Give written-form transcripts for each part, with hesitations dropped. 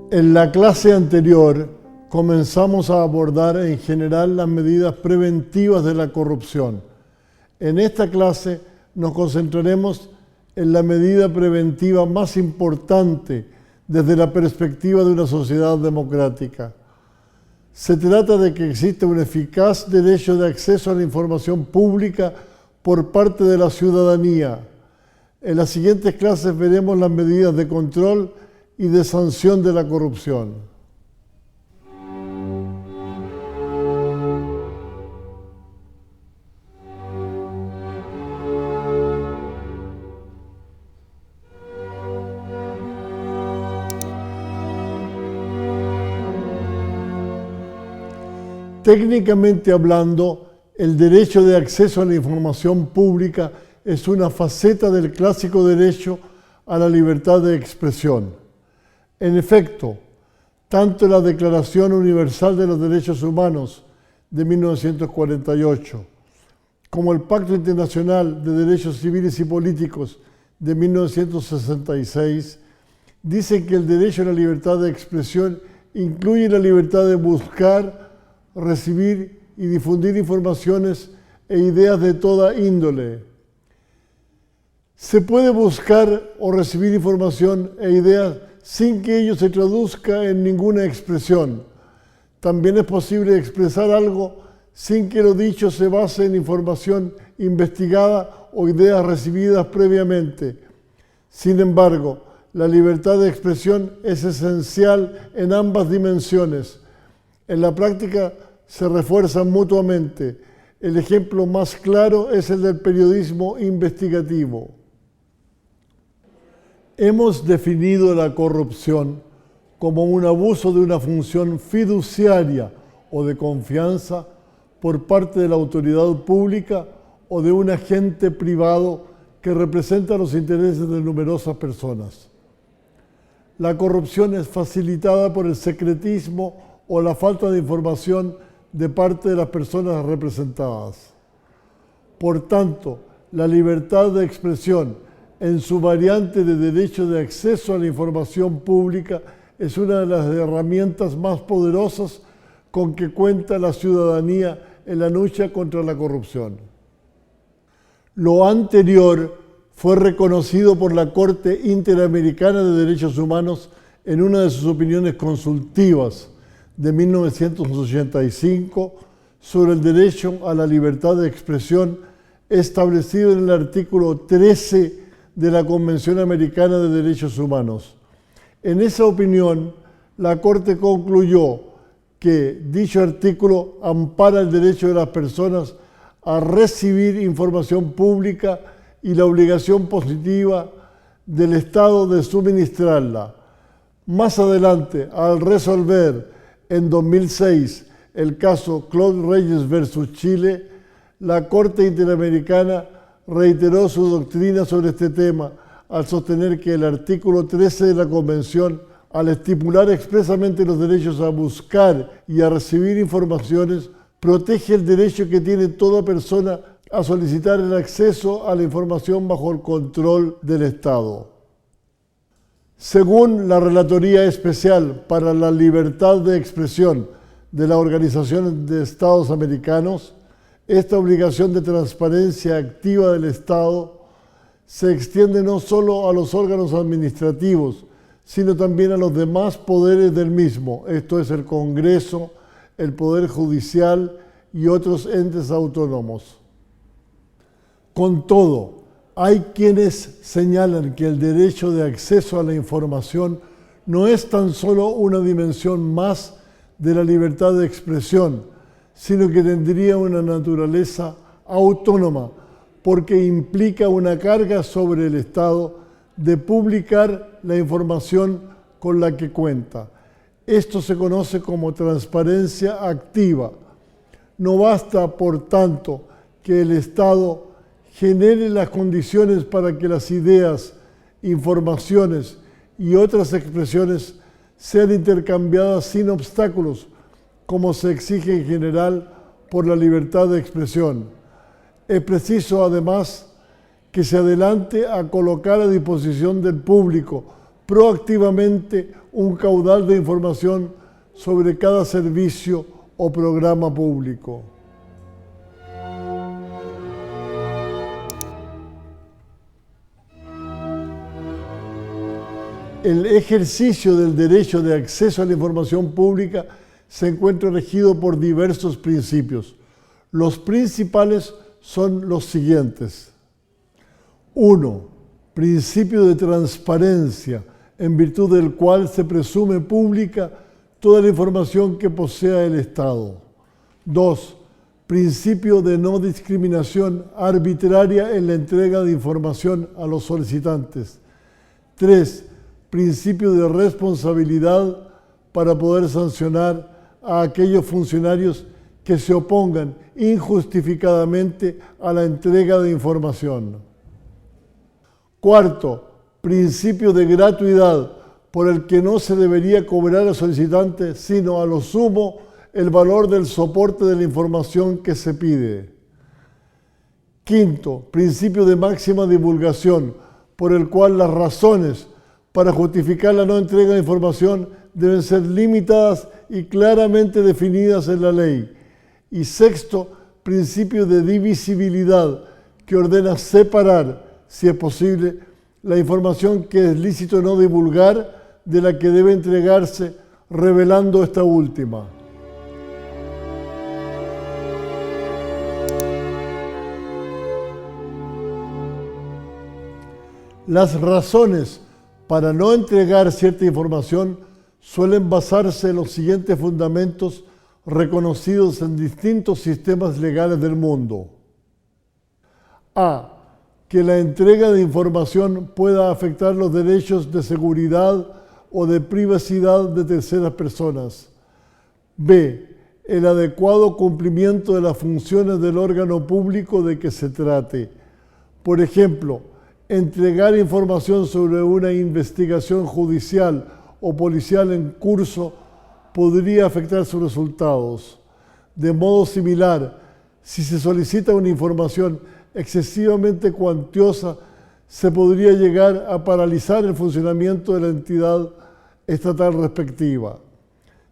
En la clase anterior comenzamos a abordar en general las medidas preventivas de la corrupción. En esta clase nos concentraremos en la medida preventiva más importante desde la perspectiva de una sociedad democrática. Se trata de que existe un eficaz derecho de acceso a la información pública por parte de la ciudadanía. En las siguientes clases veremos las medidas de control y de sanción de la corrupción. Técnicamente hablando, el derecho de acceso a la información pública es una faceta del clásico derecho a la libertad de expresión. En efecto, tanto la Declaración Universal de los Derechos Humanos de 1948 como el Pacto Internacional de Derechos Civiles y Políticos de 1966 dicen que el derecho a la libertad de expresión incluye la libertad de buscar, recibir y difundir informaciones e ideas de toda índole. Se puede buscar o recibir información e ideas sin que ello se traduzca en ninguna expresión. También es posible expresar algo sin que lo dicho se base en información investigada o ideas recibidas previamente. Sin embargo, la libertad de expresión es esencial en ambas dimensiones. En la práctica se refuerzan mutuamente. El ejemplo más claro es el del periodismo investigativo. Hemos definido la corrupción como un abuso de una función fiduciaria o de confianza por parte de la autoridad pública o de un agente privado que representa los intereses de numerosas personas. La corrupción es facilitada por el secretismo o la falta de información de parte de las personas representadas. Por tanto, la libertad de expresión en su variante de derecho de acceso a la información pública es una de las herramientas más poderosas con que cuenta la ciudadanía en la lucha contra la corrupción. Lo anterior fue reconocido por la Corte Interamericana de Derechos Humanos en una de sus opiniones consultivas de 1985 sobre el derecho a la libertad de expresión establecido en el artículo 13 de la Convención Americana de Derechos Humanos. En esa opinión, la Corte concluyó que dicho artículo ampara el derecho de las personas a recibir información pública y la obligación positiva del Estado de suministrarla. Más adelante, al resolver en 2006 el caso Claude Reyes versus Chile, la Corte Interamericana reiteró su doctrina sobre este tema al sostener que el artículo 13 de la Convención, al estipular expresamente los derechos a buscar y a recibir informaciones, protege el derecho que tiene toda persona a solicitar el acceso a la información bajo el control del Estado. Según la Relatoría Especial para la Libertad de Expresión de la Organización de Estados Americanos, esta obligación de transparencia activa del Estado se extiende no solo a los órganos administrativos, sino también a los demás poderes del mismo, esto es el Congreso, el Poder Judicial y otros entes autónomos. Con todo, hay quienes señalan que el derecho de acceso a la información no es tan solo una dimensión más de la libertad de expresión, sino que tendría una naturaleza autónoma, porque implica una carga sobre el Estado de publicar la información con la que cuenta. Esto se conoce como transparencia activa. No basta, por tanto, que el Estado genere las condiciones para que las ideas, informaciones y otras expresiones sean intercambiadas sin obstáculos, como se exige en general por la libertad de expresión. Es preciso, además, que se adelante a colocar a disposición del público proactivamente un caudal de información sobre cada servicio o programa público. El ejercicio del derecho de acceso a la información pública se encuentra regido por diversos principios. Los principales son los siguientes. 1. Principio de transparencia, en virtud del cual se presume pública toda la información que posea el Estado. 2. Principio de no discriminación arbitraria en la entrega de información a los solicitantes. 3. Principio de responsabilidad para poder sancionar a aquellos funcionarios que se opongan injustificadamente a la entrega de información. 4. Principio de gratuidad, por el que no se debería cobrar al solicitante, sino a lo sumo el valor del soporte de la información que se pide. 5. Principio de máxima divulgación, por el cual las razones para justificar la no entrega de información deben ser limitadas y claramente definidas en la ley. Y 6. Principio de divisibilidad, que ordena separar, si es posible, la información que es lícito no divulgar de la que debe entregarse, revelando esta última. Las razones para no entregar cierta información suelen basarse en los siguientes fundamentos reconocidos en distintos sistemas legales del mundo. A. Que la entrega de información pueda afectar los derechos de seguridad o de privacidad de terceras personas. B. El adecuado cumplimiento de las funciones del órgano público de que se trate. Por ejemplo, entregar información sobre una investigación judicial o policial en curso podría afectar sus resultados. De modo similar, si se solicita una información excesivamente cuantiosa, se podría llegar a paralizar el funcionamiento de la entidad estatal respectiva.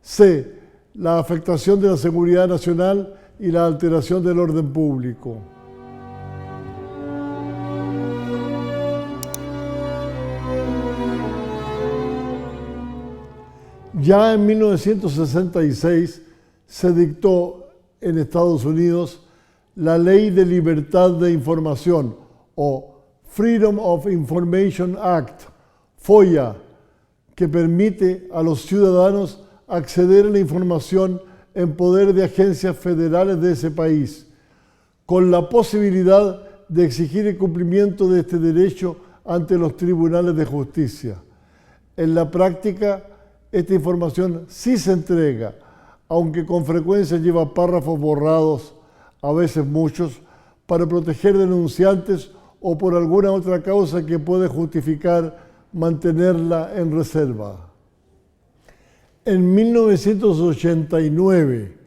C. La afectación de la seguridad nacional y la alteración del orden público. Ya en 1966 se dictó en Estados Unidos la Ley de Libertad de Información o Freedom of Information Act, FOIA, que permite a los ciudadanos acceder a la información en poder de agencias federales de ese país, con la posibilidad de exigir el cumplimiento de este derecho ante los tribunales de justicia. En la práctica, esta información sí se entrega, aunque con frecuencia lleva párrafos borrados, a veces muchos, para proteger denunciantes o por alguna otra causa que puede justificar mantenerla en reserva. En 1989,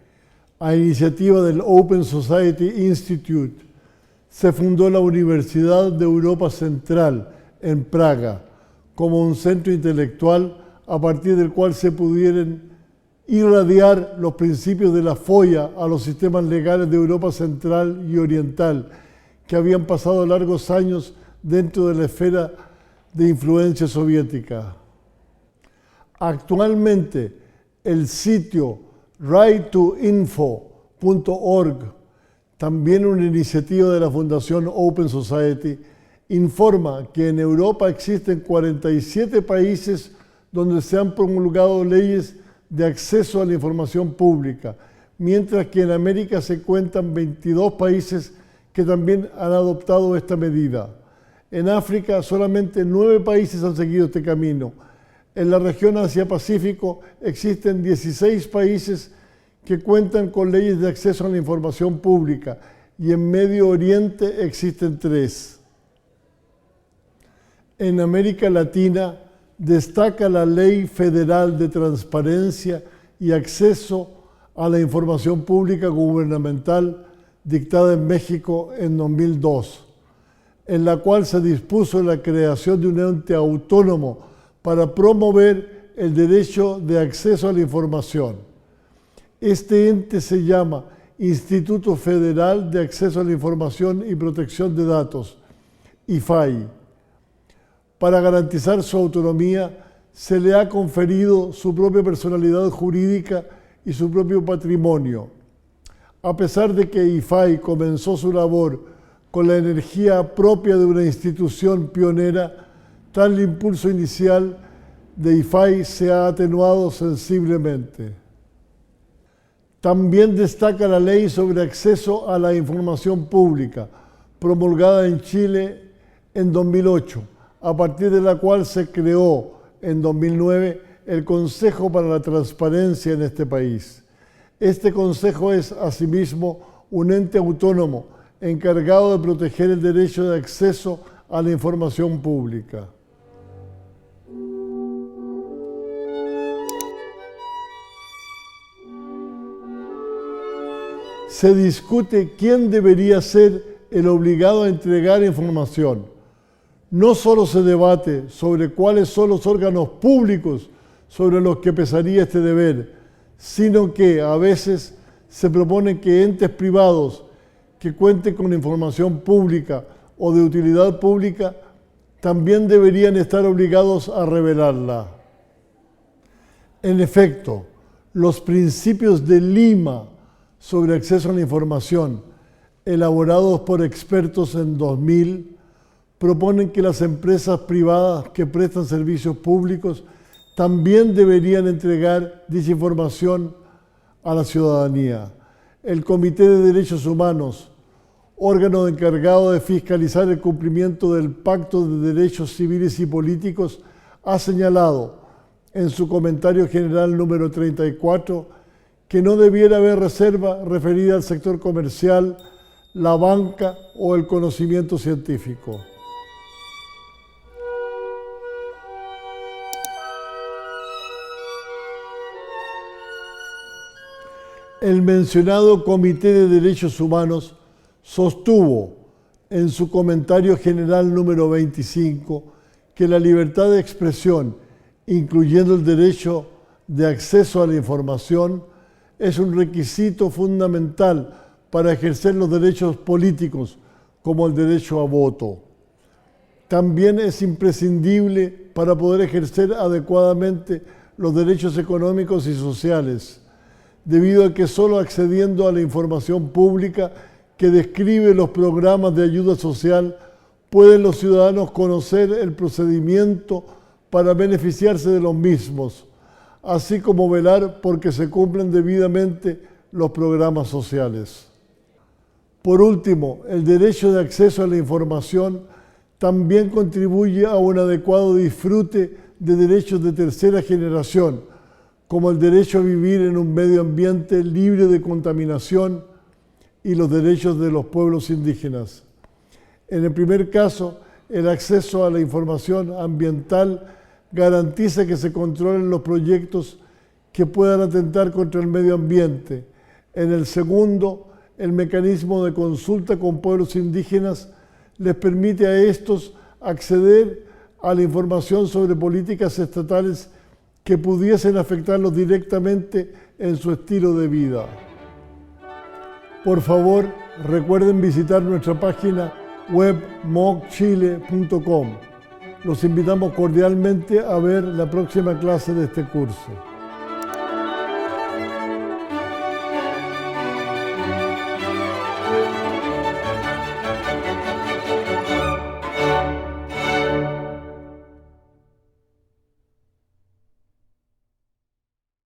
a iniciativa del Open Society Institute, se fundó la Universidad de Europa Central en Praga como un centro intelectual a partir del cual se pudieran irradiar los principios de la FOIA a los sistemas legales de Europa Central y Oriental, que habían pasado largos años dentro de la esfera de influencia soviética. Actualmente, el sitio righttoinfo.org, también una iniciativa de la Fundación Open Society, informa que en Europa existen 47 países donde se han promulgado leyes de acceso a la información pública, mientras que en América se cuentan 22 países que también han adoptado esta medida. En África solamente 9 países han seguido este camino. En la región Asia-Pacífico existen 16 países que cuentan con leyes de acceso a la información pública y en Medio Oriente existen 3. En América Latina destaca la Ley Federal de Transparencia y Acceso a la Información Pública Gubernamental, dictada en México en 2002, en la cual se dispuso la creación de un ente autónomo para promover el derecho de acceso a la información. Este ente se llama Instituto Federal de Acceso a la Información y Protección de Datos, IFAI. Para garantizar su autonomía, se le ha conferido su propia personalidad jurídica y su propio patrimonio. A pesar de que IFAI comenzó su labor con la energía propia de una institución pionera, tal impulso inicial de IFAI se ha atenuado sensiblemente. También destaca la Ley sobre Acceso a la Información Pública, promulgada en Chile en 2008, a partir de la cual se creó en 2009 el Consejo para la Transparencia en este país. Este consejo es, asimismo, un ente autónomo encargado de proteger el derecho de acceso a la información pública. Se discute quién debería ser el obligado a entregar información. No solo se debate sobre cuáles son los órganos públicos sobre los que pesaría este deber, sino que a veces se propone que entes privados que cuenten con información pública o de utilidad pública también deberían estar obligados a revelarla. En efecto, los principios de Lima sobre acceso a la información, elaborados por expertos en 2000, proponen que las empresas privadas que prestan servicios públicos también deberían entregar dicha información a la ciudadanía. El Comité de Derechos Humanos, órgano encargado de fiscalizar el cumplimiento del Pacto de Derechos Civiles y Políticos, ha señalado en su comentario general número 34 que no debiera haber reserva referida al sector comercial, la banca o el conocimiento científico. El mencionado Comité de Derechos Humanos sostuvo en su comentario general número 25 que la libertad de expresión, incluyendo el derecho de acceso a la información, es un requisito fundamental para ejercer los derechos políticos, como el derecho a voto. También es imprescindible para poder ejercer adecuadamente los derechos económicos y sociales, debido a que solo accediendo a la información pública que describe los programas de ayuda social pueden los ciudadanos conocer el procedimiento para beneficiarse de los mismos, así como velar porque se cumplen debidamente los programas sociales. Por último, el derecho de acceso a la información también contribuye a un adecuado disfrute de derechos de tercera generación, como el derecho a vivir en un medio ambiente libre de contaminación y los derechos de los pueblos indígenas. En el primer caso, el acceso a la información ambiental garantiza que se controlen los proyectos que puedan atentar contra el medio ambiente. En el segundo, el mecanismo de consulta con pueblos indígenas les permite a estos acceder a la información sobre políticas estatales que pudiesen afectarlos directamente en su estilo de vida. Por favor, recuerden visitar nuestra página web mocchile.com. Los invitamos cordialmente a ver la próxima clase de este curso.